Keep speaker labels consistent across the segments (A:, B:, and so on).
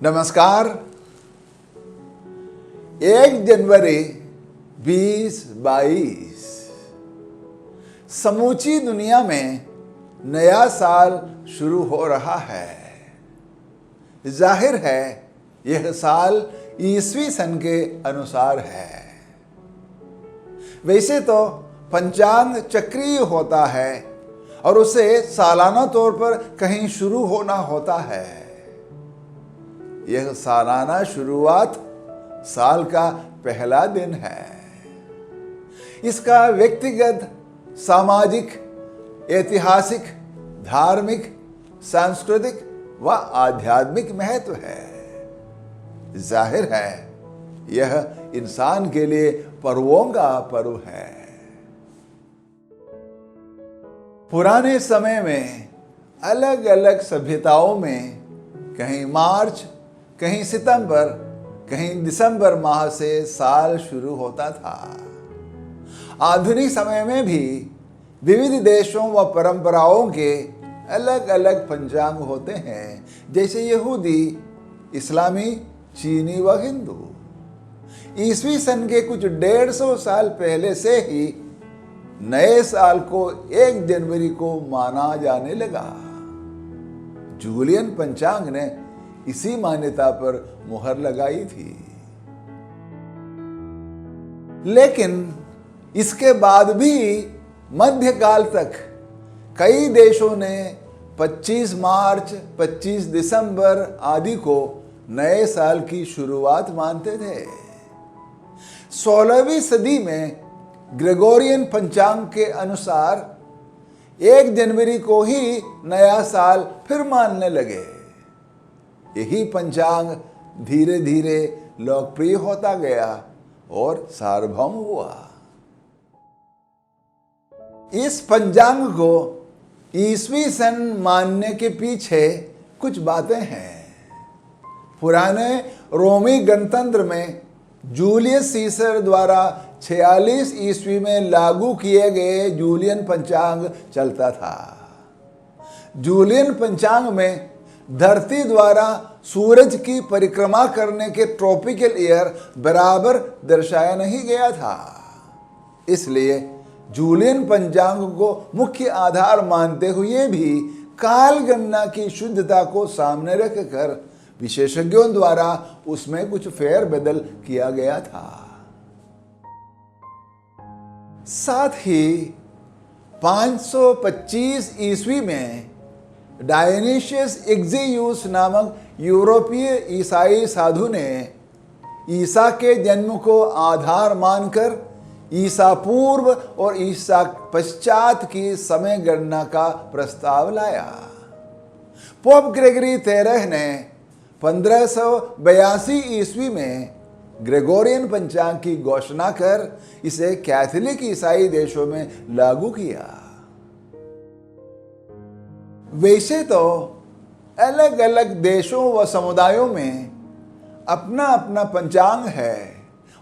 A: नमस्कार। 1 जनवरी 2022 समूची दुनिया में नया साल शुरू हो रहा है। जाहिर है यह साल ईसवी सन के अनुसार है। वैसे तो पंचांग चक्रीय होता है और उसे सालाना तौर पर कहीं शुरू होना होता है। यह सालाना शुरुआत साल का पहला दिन है। इसका व्यक्तिगत, सामाजिक, ऐतिहासिक, धार्मिक, सांस्कृतिक व आध्यात्मिक महत्व है। जाहिर है यह इंसान के लिए पर्वों का पर्व है। पुराने समय में अलग अलग सभ्यताओं में कहीं मार्च, कहीं सितंबर, कहीं दिसंबर माह से साल शुरू होता था। आधुनिक समय में भी विविध देशों व परंपराओं के अलग अलग पंचांग होते हैं, जैसे यहूदी, इस्लामी, चीनी व हिंदू। ईसवी सन के कुछ 150 साल पहले से ही नए साल को 1 जनवरी को माना जाने लगा। जूलियन पंचांग ने इसी मान्यता पर मुहर लगाई थी। लेकिन इसके बाद भी मध्यकाल तक कई देशों ने 25 मार्च, 25 दिसंबर आदि को नए साल की शुरुआत मानते थे। 16वीं सदी में ग्रेगोरियन पंचांग के अनुसार 1 जनवरी को ही नया साल फिर मानने लगे। यही पंचांग धीरे धीरे लोकप्रिय होता गया और सार्वभौम हुआ। इस पंचांग को ईसवी सन मानने के पीछे कुछ बातें हैं। पुराने रोमी गणतंत्र में जूलियस सीसर द्वारा 46 ईस्वी में लागू किए गए जूलियन पंचांग चलता था। जूलियन पंचांग में धरती द्वारा सूरज की परिक्रमा करने के ट्रॉपिकल ईयर बराबर दर्शाया नहीं गया था। इसलिए जूलियन पंचांग को मुख्य आधार मानते हुए भी काल गणना की शुद्धता को सामने रखकर विशेषज्ञों द्वारा उसमें कुछ फेर बदल किया गया था। साथ ही 525 ईस्वी में डायनिशियस एक्जियूस नामक यूरोपीय ईसाई साधु ने ईसा के जन्म को आधार मानकर ईसा पूर्व और ईसा पश्चात की समय गणना का प्रस्ताव लाया। पोप ग्रेगरी 13 ने 1582 ईस्वी में ग्रेगोरियन पंचांग की घोषणा कर इसे कैथोलिक ईसाई देशों में लागू किया। वैसे तो अलग अलग देशों व समुदायों में अपना अपना पंचांग है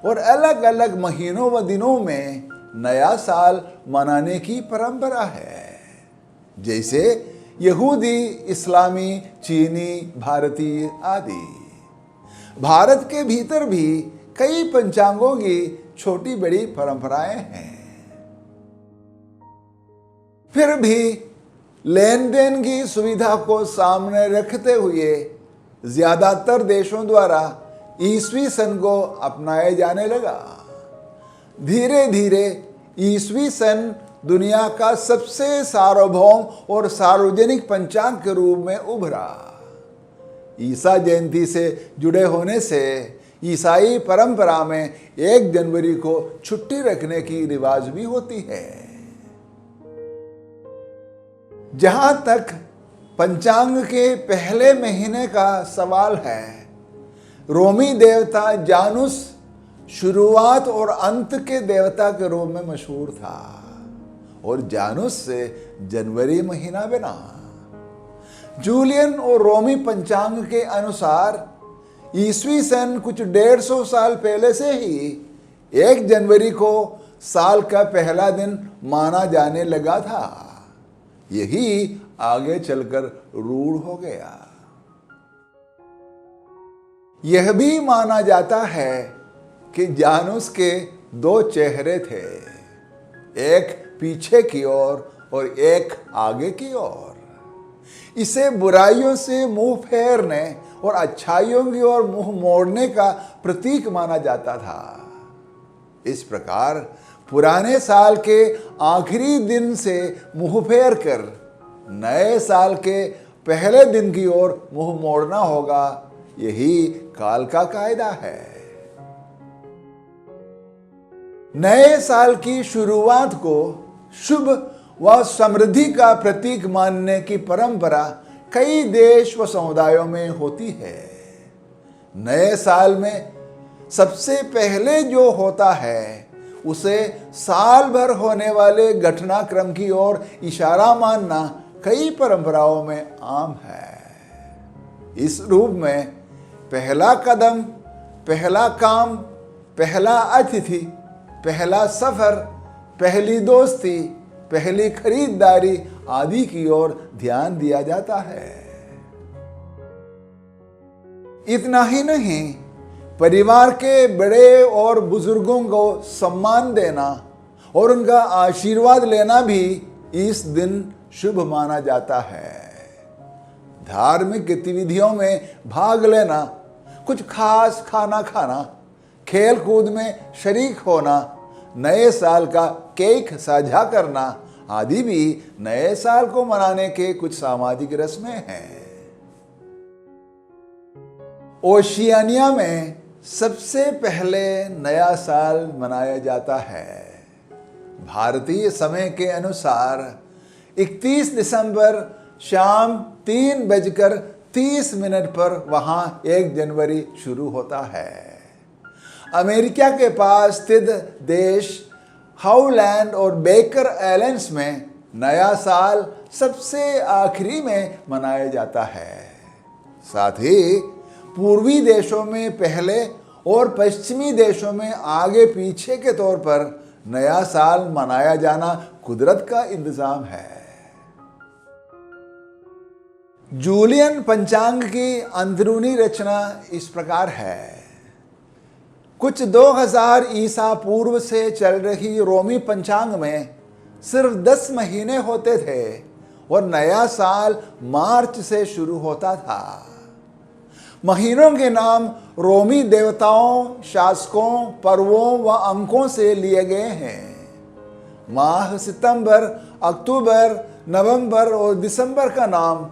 A: और अलग अलग महीनों व दिनों में नया साल मनाने की परंपरा है, जैसे यहूदी, इस्लामी, चीनी, भारतीय आदि। भारत के भीतर भी कई पंचांगों की छोटी बड़ी परंपराएं हैं। फिर भी लेन देन की सुविधा को सामने रखते हुए ज्यादातर देशों द्वारा ईसवी सन को अपनाया जाने लगा। धीरे धीरे ईसवी सन दुनिया का सबसे सार्वभौम और सार्वजनिक पंचांग के रूप में उभरा। ईसा जयंती से जुड़े होने से ईसाई परंपरा में 1 जनवरी को छुट्टी रखने की रिवाज भी होती है। जहां तक पंचांग के पहले महीने का सवाल है, रोमी देवता जानुस शुरुआत और अंत के देवता के रूप में मशहूर था और जानुस से जनवरी महीना बना। जूलियन और रोमी पंचांग के अनुसार ईसवी सन कुछ 150 साल पहले से ही 1 जनवरी को साल का पहला दिन माना जाने लगा था। यही आगे चलकर रूढ़ हो गया। यह भी माना जाता है कि जानूस के दो चेहरे थे, एक पीछे की ओर और एक आगे की ओर। इसे बुराइयों से मुंह फेरने और अच्छाइयों की ओर मुंह मोड़ने का प्रतीक माना जाता था। इस प्रकार पुराने साल के आखिरी दिन से मुंह फेर कर नए साल के पहले दिन की ओर मुंह मोड़ना होगा, यही काल का कायदा है। नए साल की शुरुआत को शुभ व समृद्धि का प्रतीक मानने की परंपरा कई देश व समुदायों में होती है। नए साल में सबसे पहले जो होता है उसे साल भर होने वाले घटनाक्रम की ओर इशारा मानना कई परंपराओं में आम है। इस रूप में पहला कदम, पहला काम, पहला अतिथि, पहला सफर, पहली दोस्ती, पहली खरीदारी आदि की ओर ध्यान दिया जाता है। इतना ही नहीं, परिवार के बड़े और बुजुर्गों को सम्मान देना और उनका आशीर्वाद लेना भी इस दिन शुभ माना जाता है। धार्मिक गतिविधियों में भाग लेना, कुछ खास खाना खाना, खेल कूद में शरीक होना, नए साल का केक साझा करना आदि भी नए साल को मनाने के कुछ सामाजिक रस्में हैं। ओशियानिया में सबसे पहले नया साल मनाया जाता है। भारतीय समय के अनुसार 31 दिसंबर शाम 3:30 पर वहां 1 जनवरी शुरू होता है। अमेरिका के पास स्थित देश हाउलैंड और बेकर आइलैंड्स में नया साल सबसे आखिरी में मनाया जाता है। साथ ही पूर्वी देशों में पहले और पश्चिमी देशों में आगे पीछे के तौर पर नया साल मनाया जाना कुदरत का इंतजाम है। जूलियन पंचांग की अंदरूनी रचना इस प्रकार है। कुछ 2000 ईसा पूर्व से चल रही रोमी पंचांग में सिर्फ 10 महीने होते थे और नया साल मार्च से शुरू होता था। महीनों के नाम रोमी देवताओं, शासकों, पर्वों व अंकों से लिए गए हैं। माह सितंबर, अक्टूबर, नवंबर और दिसंबर का नाम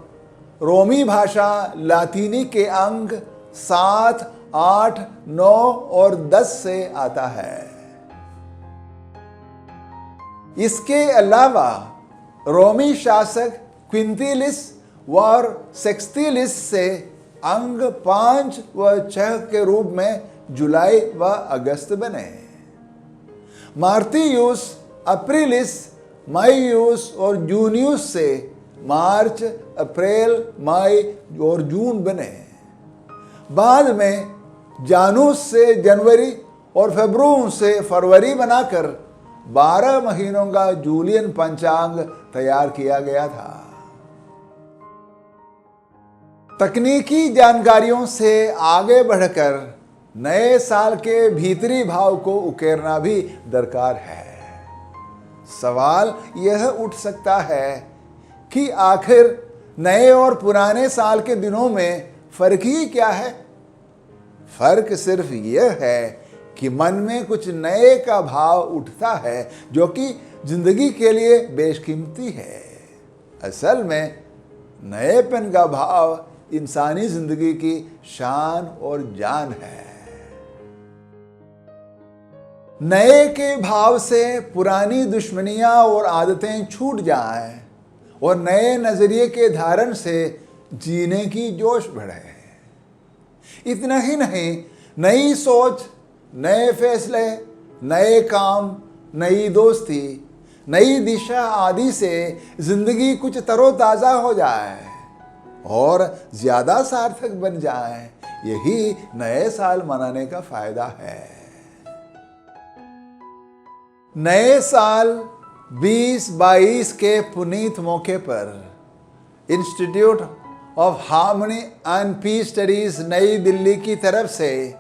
A: रोमी भाषा लातीनी के अंक 7, 8, 9 और 10 से आता है। इसके अलावा रोमी शासक क्विंटिलिस व सेक्सटिलिस से अंक 5 व 6 के रूप में जुलाई व अगस्त बने। मार्तियूस, अप्रिलिस, माइयूस और जूनियूस से मार्च, अप्रैल, मई और जून बने। बाद में जानूस से जनवरी और फेब्रुअरी से फरवरी बनाकर 12 महीनों का जूलियन पंचांग तैयार किया गया था। तकनीकी जानकारियों से आगे बढ़कर नए साल के भीतरी भाव को उकेरना भी दरकार है। सवाल यह उठ सकता है कि आखिर नए और पुराने साल के दिनों में फर्क ही क्या है? फर्क सिर्फ यह है कि मन में कुछ नए का भाव उठता है जो कि जिंदगी के लिए बेशकीमती है। असल में नएपन का भाव इंसानी जिंदगी की शान और जान है। नए के भाव से पुरानी दुश्मनियां और आदतें छूट जाएं और नए नजरिए के धारण से जीने की जोश बढ़े। इतना ही नहीं, नई सोच, नए फैसले, नए काम, नई दोस्ती, नई दिशा आदि से जिंदगी कुछ तरोताजा हो जाए और ज्यादा सार्थक बन जाए। यही नए साल मनाने का फायदा है। नए साल 2022 के पुनीत मौके पर Institute of Harmony and Peace Studies New Delhi की तरफ से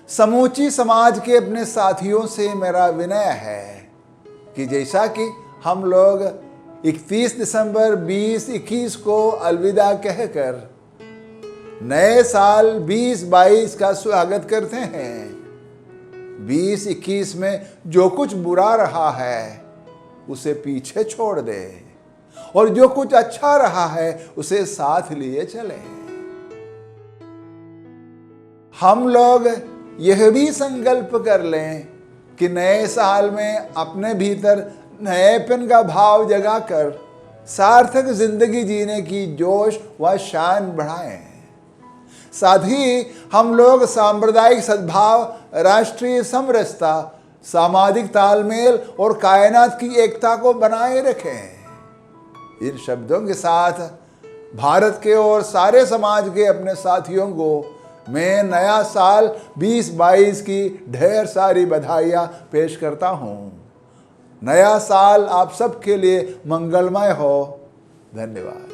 A: समूची समाज के अपने साथियों से मेरा विनय है कि जैसा कि हम लोग 31 दिसंबर 2021 को अलविदा कहकर नए साल 2022 का स्वागत करते हैं। 2021 में जो कुछ बुरा रहा है उसे पीछे छोड़ दे और जो कुछ अच्छा रहा है उसे साथ लिए चले। हम लोग यह भी संकल्प कर लें कि नए साल में अपने भीतर नएपन का भाव जगाकर सार्थक जिंदगी जीने की जोश व शान बढ़ाएं। साथ ही हम लोग सांप्रदायिक सद्भाव, राष्ट्रीय समरसता, सामाजिक तालमेल और कायनात की एकता को बनाए रखें। इन शब्दों के साथ भारत के और सारे समाज के अपने साथियों को मैं नया साल 2022 की ढेर सारी बधाइयाँ पेश करता हूँ। नया साल आप सबके लिए मंगलमय हो। धन्यवाद।